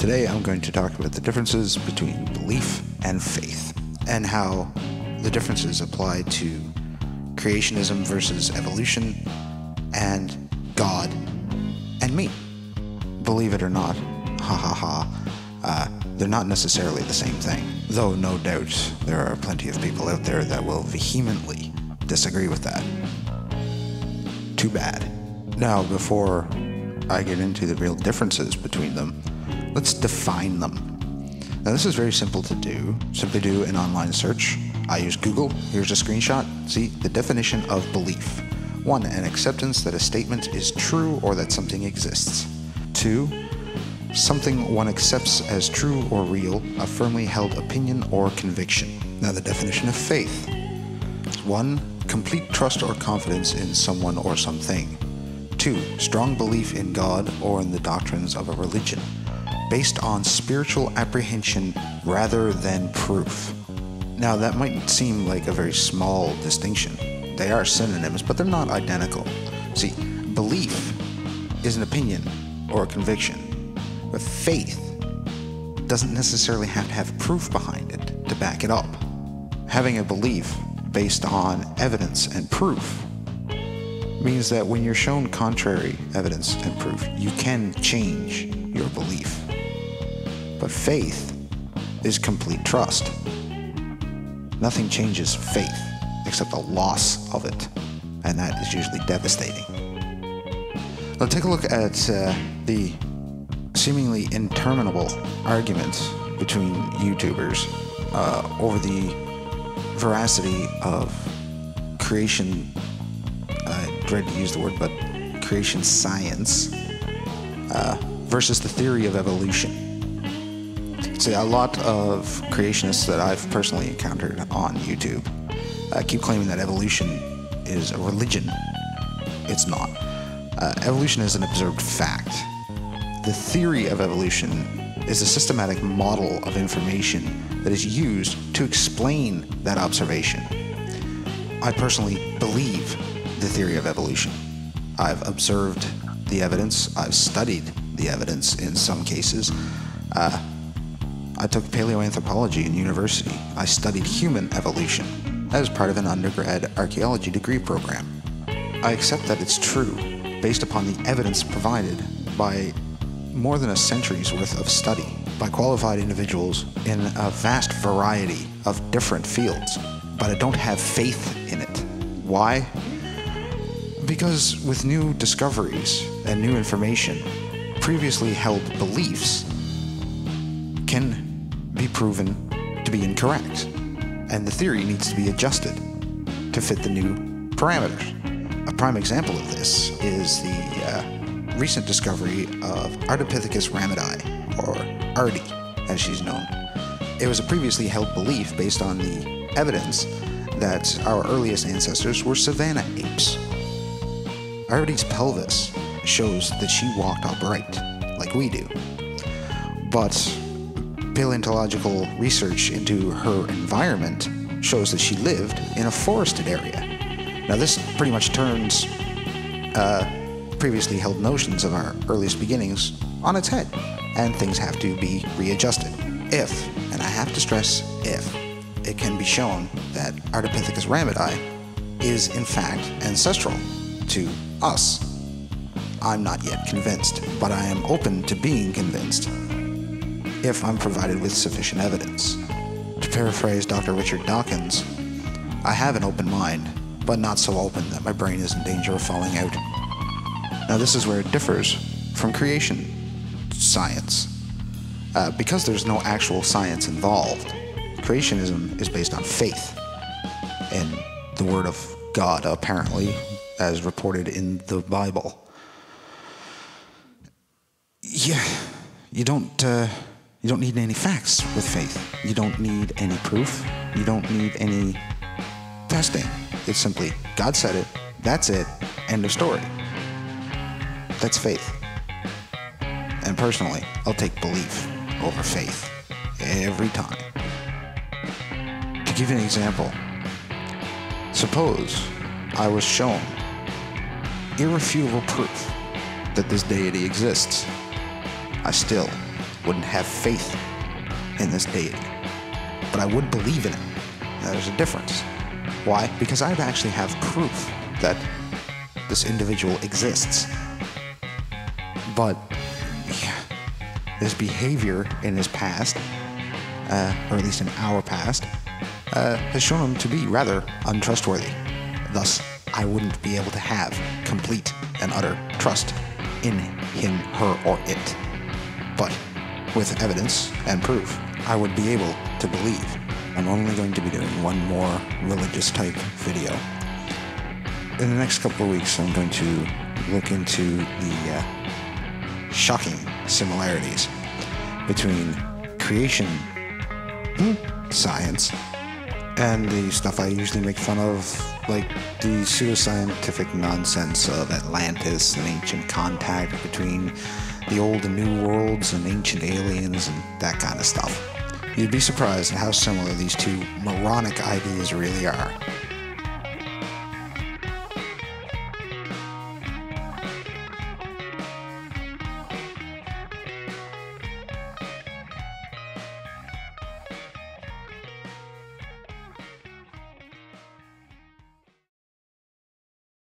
Today I'm going to talk about the differences between belief and faith, and how the differences apply to creationism versus evolution, and God and me. Believe it or not, they're not necessarily the same thing, though no doubt there are plenty of people out there that will vehemently disagree with that. Too bad. Now, before I get into the real differences between them, let's define them. Now, this is very simple to do. Simply do an online search. I use Google. Here's a screenshot. See, the definition of belief. 1. An acceptance that a statement is true or that something exists. 2. Something one accepts as true or real, a firmly held opinion or conviction. Now, the definition of faith. 1. Complete trust or confidence in someone or something. 2. Strong belief in God or in the doctrines of a religion, based on spiritual apprehension rather than proof. Now, that might seem like a very small distinction. They are synonyms, but they're not identical. See, belief is an opinion or a conviction, but faith doesn't necessarily have to have proof behind it to back it up. Having a belief based on evidence and proof means that when you're shown contrary evidence and proof, you can change your belief. But faith is complete trust. Nothing changes faith except the loss of it, and that is usually devastating. Now, take a look at the seemingly interminable argument between YouTubers over the veracity of creation, I dread to use the word, but creation science versus the theory of evolution. See, a lot of creationists that I've personally encountered on YouTube keep claiming that evolution is a religion. It's not. Evolution is an observed fact. The theory of evolution is a systematic model of information that is used to explain that observation. I personally believe the theory of evolution. I've observed the evidence. I've studied the evidence in some cases. I took paleoanthropology in university. I studied human evolution as part of an undergrad archaeology degree program. I accept that it's true based upon the evidence provided by more than a century's worth of study by qualified individuals in a vast variety of different fields. But I don't have faith in it. Why? Because with new discoveries and new information, previously held beliefs can be proven to be incorrect, and the theory needs to be adjusted to fit the new parameters. A prime example of this is the recent discovery of Ardipithecus ramidae, or Ardi, as she's known. It was a previously held belief based on the evidence that our earliest ancestors were savanna apes. Ardi's pelvis shows that she walked upright, like we do. But paleontological research into her environment shows that she lived in a forested area. Now, this pretty much turns previously held notions of our earliest beginnings on its head, and things have to be readjusted. If, and I have to stress if, it can be shown that Ardipithecus ramidae is in fact ancestral to us. I'm not yet convinced, but I am open to being convinced if I'm provided with sufficient evidence. To paraphrase Dr. Richard Dawkins, I have an open mind, but not so open that my brain is in danger of falling out. Now, this is where it differs from creation science. Because there's no actual science involved, creationism is based on faith in the Word of God, apparently, as reported in the Bible. Yeah, you don't need any facts with faith. You don't need any proof. You don't need any testing. It's simply, God said it, that's it, end of story. That's faith. And personally, I'll take belief over faith every time. To give you an example, suppose I was shown irrefutable proof that this deity exists. I still wouldn't have faith in this deity, but I would believe in it. Now, there's a difference. Why? Because I actually have proof that this individual exists. But yeah, his behavior in his past, or at least in our past, has shown him to be rather untrustworthy. Thus, I wouldn't be able to have complete and utter trust in him, her, or it. But with evidence and proof, I would be able to believe. I'm only going to be doing one more religious type video. In the next couple of weeks, I'm going to look into the shocking similarities between creation science and the stuff I usually make fun of, like the pseudoscientific nonsense of Atlantis and ancient contact between the old and new worlds and ancient aliens and that kind of stuff. You'd be surprised at how similar these two moronic ideas really are.